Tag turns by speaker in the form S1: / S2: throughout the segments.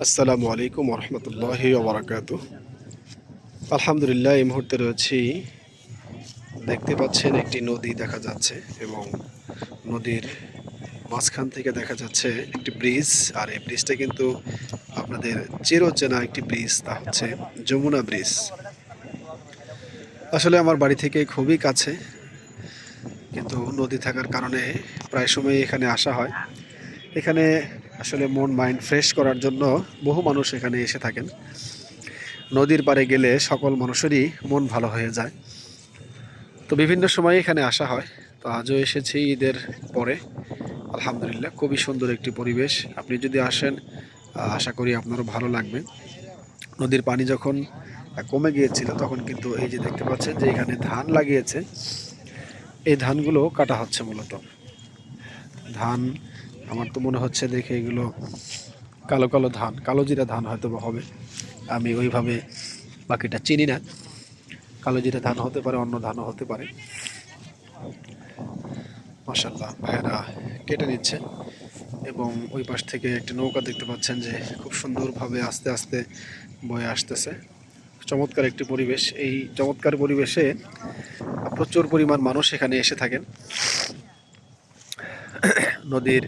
S1: আসসালামু আলাইকুম রহমতুল্লাহি ওবরাকাতুহ। আলহামদুলিল্লাহ, এই মুহূর্তে রয়েছি, দেখতে পাচ্ছেন একটি নদী দেখা যাচ্ছে এবং নদীর মাঝখান থেকে দেখা যাচ্ছে একটি ব্রিজ। আর এই ব্রিজটা কিন্তু আপনাদের চিরচেনা একটি ব্রিজ, তা হচ্ছে যমুনা ব্রিজ। আসলে আমার বাড়ি থেকে খুবই কাছে, কিন্তু নদী থাকার কারণে প্রায় সময় এখানে আসা হয়। এখানে আসলে মন মাইন্ড ফ্রেশ করার জন্য বহু মানুষ এখানে এসে থাকেন। নদীর পাড়ে গেলে সকল মানুষেরই মন ভালো হয়ে যায়। তো বিভিন্ন সময় এখানে আসা হয়। তো আজও এসেছি ঈদের পরে। আলহামদুলিল্লাহ, খুবই সুন্দর একটি পরিবেশ। আপনি যদি আসেন, আশা করি আপনারও ভালো লাগবে। নদীর পানি যখন কমে গিয়েছিল তখন কিন্তু এই যে দেখতে পাচ্ছেন যে এখানে ধান লাগিয়েছে, এই ধানগুলো কাটা হচ্ছে মূলত। ধান, আমার তো মনে হচ্ছে দেখে এগুলো কালো কালো ধান, কালো জিরা ধান হয়তো বা হবে। আমি ওইভাবে বাকিটা চিনি না। কালো জিরা ধান হতে পারে, অন্য ধানও হতে পারে। মাশাআল্লাহ, ভাইয়েরা কেটে নিচ্ছে এবং ওই পাশ থেকে একটা নৌকা দেখতে পাচ্ছেন যে খুব সুন্দরভাবে আস্তে আস্তে বয়ে আসতেছে। চমৎকার একটি পরিবেশ। এই চমৎকার পরিবেশে প্রচুর পরিমাণ মানুষ এখানে এসে থাকেন। নদীর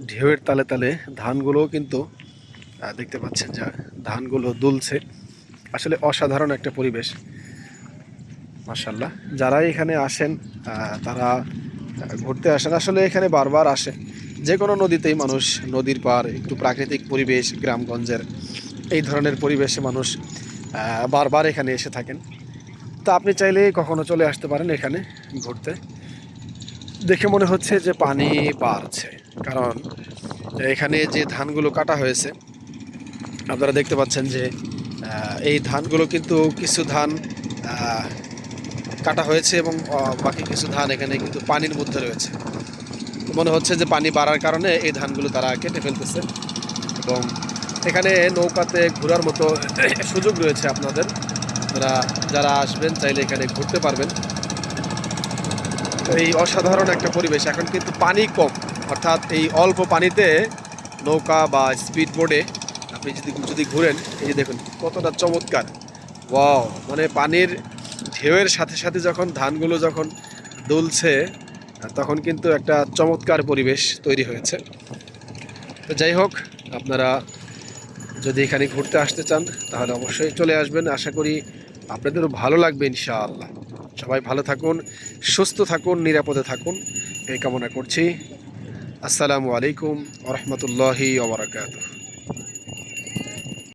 S1: ঢেউয়ের তালে তালে ধানগুলোও কিন্তু দেখতে পাচ্ছেন যে ধানগুলো দুলছে। আসলে অসাধারণ একটা পরিবেশ। মাশাআল্লাহ, যারা এখানে আসেন তারা ঘুরতে আসেন, আসলে এখানে বারবার আসে। যে কোনো নদীতেই মানুষ, নদীর পার একটু প্রাকৃতিক পরিবেশ, গ্রামগঞ্জের এই ধরনের পরিবেশে মানুষ বারবার এখানে এসে থাকেন। তা আপনি চাইলে কখনো চলে আসতে পারেন এখানে ঘুরতে। দেখে মনে হচ্ছে যে পানি বাড়ছে, কারণ এখানে যে ধানগুলো কাটা হয়েছে আপনারা দেখতে পাচ্ছেন যে এই ধানগুলো কিন্তু কিছু ধান কাটা হয়েছে এবং বাকি কিছু ধান এখানে কিন্তু পানির মধ্যে রয়েছে। মনে হচ্ছে যে পানি বাড়ার কারণে এই ধানগুলো তারা কেটে ফেলতেছে। এবং এখানে নৌকাতে ঘোরার মতো সুযোগ রয়েছে আপনাদের। যারা যারা আসবেন চাইলে এখানে ঘুরতে পারবেন। এই অসাধারণ একটা পরিবেশ। এখন কিন্তু পানি কম, অর্থাৎ এই অল্প পানিতে নৌকা বা স্পিড বোটে আপনি যদি যদি ঘুরেন, এই যে দেখুন কতটা চমৎকার। ওয়াও, মানে পানির ঢেউয়ের সাথে সাথে যখন ধানগুলো যখন দুলছে তখন কিন্তু একটা চমৎকার পরিবেশ তৈরি হয়েছে। তো যাই হোক, আপনারা যদি এখানে ঘুরতে আসতে চান তাহলে অবশ্যই চলে আসবেন। আশা করি আপনাদেরও ভালো লাগবে ইনশাআল্লাহ। সবাই ভালো থাকুন, সুস্থ থাকুন, নিরাপদে থাকুন, এই কামনা করছি। আসসালামু আলাইকুম ওয়া রাহমাতুল্লাহি ওয়া বারাকাতুহু।